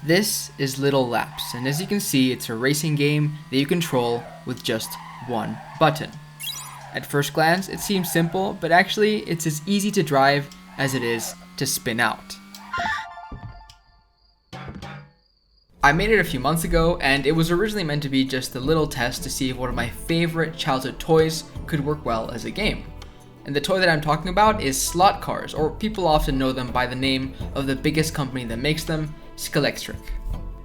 This is Little Laps, and as you can see, it's a racing game that you control with just one button. At first glance, it seems simple, but actually, it's as easy to drive as it is to spin out. I made it a few months ago, and it was originally meant to be just a little test to see if one of my favorite childhood toys could work well as a game. And the toy that I'm talking about is slot cars, or people often know them by the name of the biggest company that makes them, Scalextric.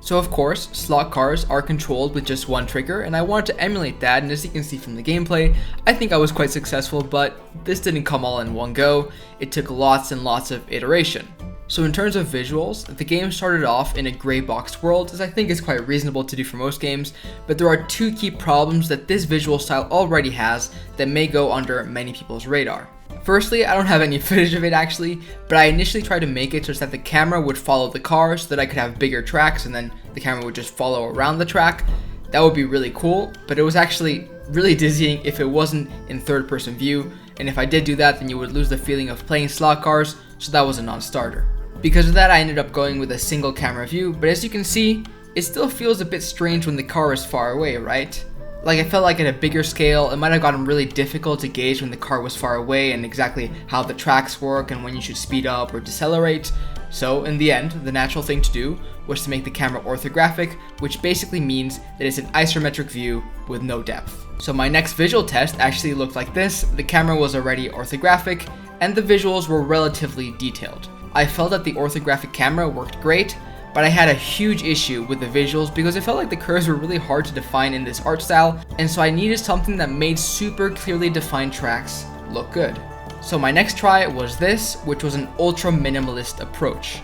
So of course, slot cars are controlled with just one trigger, and I wanted to emulate that, and as you can see from the gameplay, I think I was quite successful, but this didn't come all in one go. It took lots and lots of iteration. So in terms of visuals, the game started off in a gray boxed world, as I think is quite reasonable to do for most games, but there are two key problems that this visual style already has that may go under many people's radar. Firstly, I don't have any footage of it actually, but I initially tried to make it such that the camera would follow the car so that I could have bigger tracks and then the camera would just follow around the track. That would be really cool, but it was actually really dizzying if it wasn't in third person view, and if I did do that then you would lose the feeling of playing slot cars, so that was a non-starter. Because of that, I ended up going with a single camera view, but as you can see, it still feels a bit strange when the car is far away, right? Like, I felt like at a bigger scale, it might have gotten really difficult to gauge when the car was far away and exactly how the tracks work and when you should speed up or decelerate. So in the end, the natural thing to do was to make the camera orthographic, which basically means that it's an isometric view with no depth. So my next visual test actually looked like this. The camera was already orthographic and the visuals were relatively detailed. I felt that the orthographic camera worked great, but I had a huge issue with the visuals because it felt like the curves were really hard to define in this art style, and so I needed something that made super clearly defined tracks look good. So my next try was this, which was an ultra minimalist approach.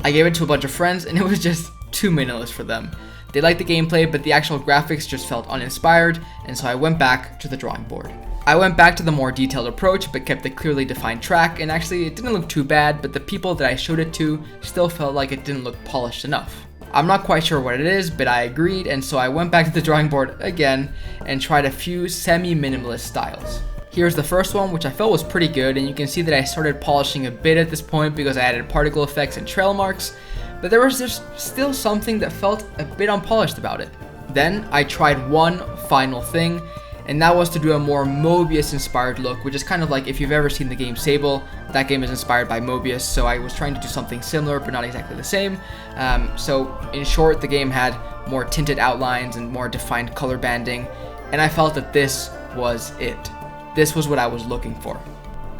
I gave it to a bunch of friends and it was just too minimalist for them. They liked the gameplay, but the actual graphics just felt uninspired, and so I went back to the drawing board. I went back to the more detailed approach, but kept the clearly defined track, and actually it didn't look too bad, but the people that I showed it to still felt like it didn't look polished enough. I'm not quite sure what it is, but I agreed, and so I went back to the drawing board again and tried a few semi-minimalist styles. Here's the first one, which I felt was pretty good, and you can see that I started polishing a bit at this point because I added particle effects and trail marks, but there was just still something that felt a bit unpolished about it. Then I tried one final thing, and that was to do a more Mobius inspired look, which is kind of like if you've ever seen the game Sable, that game is inspired by Mobius, so I was trying to do something similar but not exactly the same. So in short, the game had more tinted outlines and more defined color banding, and I felt that this was it. This was what I was looking for.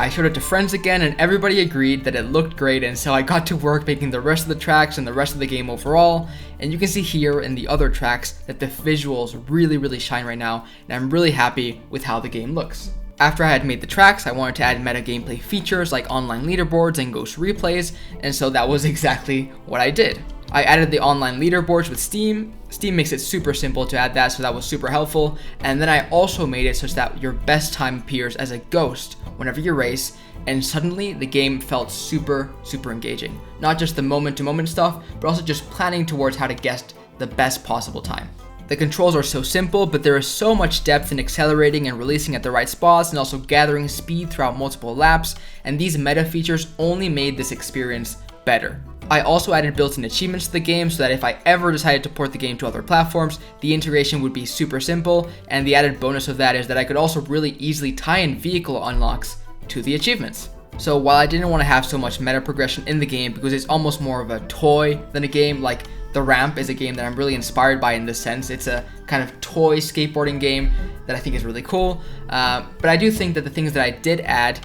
I showed it to friends again and everybody agreed that it looked great, and so I got to work making the rest of the tracks and the rest of the game overall, and you can see here in the other tracks that the visuals really shine right now, and I'm really happy with how the game looks. After I had made the tracks, I wanted to add meta gameplay features like online leaderboards and ghost replays, and so that was exactly what I did. I added the online leaderboards with Steam. Steam makes it super simple to add that, so that was super helpful. And then I also made it such that your best time appears as a ghost whenever you race, and suddenly the game felt super engaging. Not just the moment-to-moment stuff, but also just planning towards how to guess the best possible time. The controls are so simple, but there is so much depth in accelerating and releasing at the right spots and also gathering speed throughout multiple laps, and these meta features only made this experience better. I also added built-in achievements to the game so that if I ever decided to port the game to other platforms, the integration would be super simple, and the added bonus of that is that I could also really easily tie in vehicle unlocks to the achievements. So while I didn't want to have so much meta progression in the game because it's almost more of a toy than a game, like The Ramp is a game that I'm really inspired by in this sense. It's a kind of toy skateboarding game that I think is really cool, but I do think that the things that I did add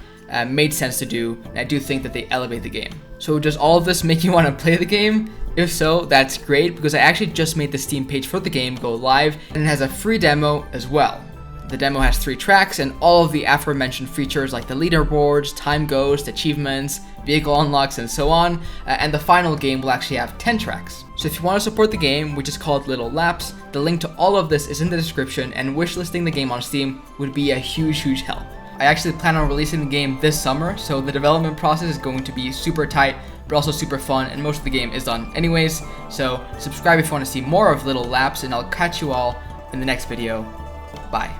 made sense to do, and I do think that they elevate the game. So does all of this make you want to play the game? If so, that's great, because I actually just made the Steam page for the game go live, and it has a free demo as well. The demo has 3 tracks and all of the aforementioned features like the leaderboards, time ghost, achievements, vehicle unlocks, and so on, and the final game will actually have 10 tracks. So if you want to support the game, which is called Little Laps, the link to all of this is in the description, and wishlisting the game on Steam would be a huge help. I actually plan on releasing the game this summer, so the development process is going to be super tight, but also super fun, and most of the game is done anyways. So subscribe if you want to see more of Little Laps, and I'll catch you all in the next video. Bye.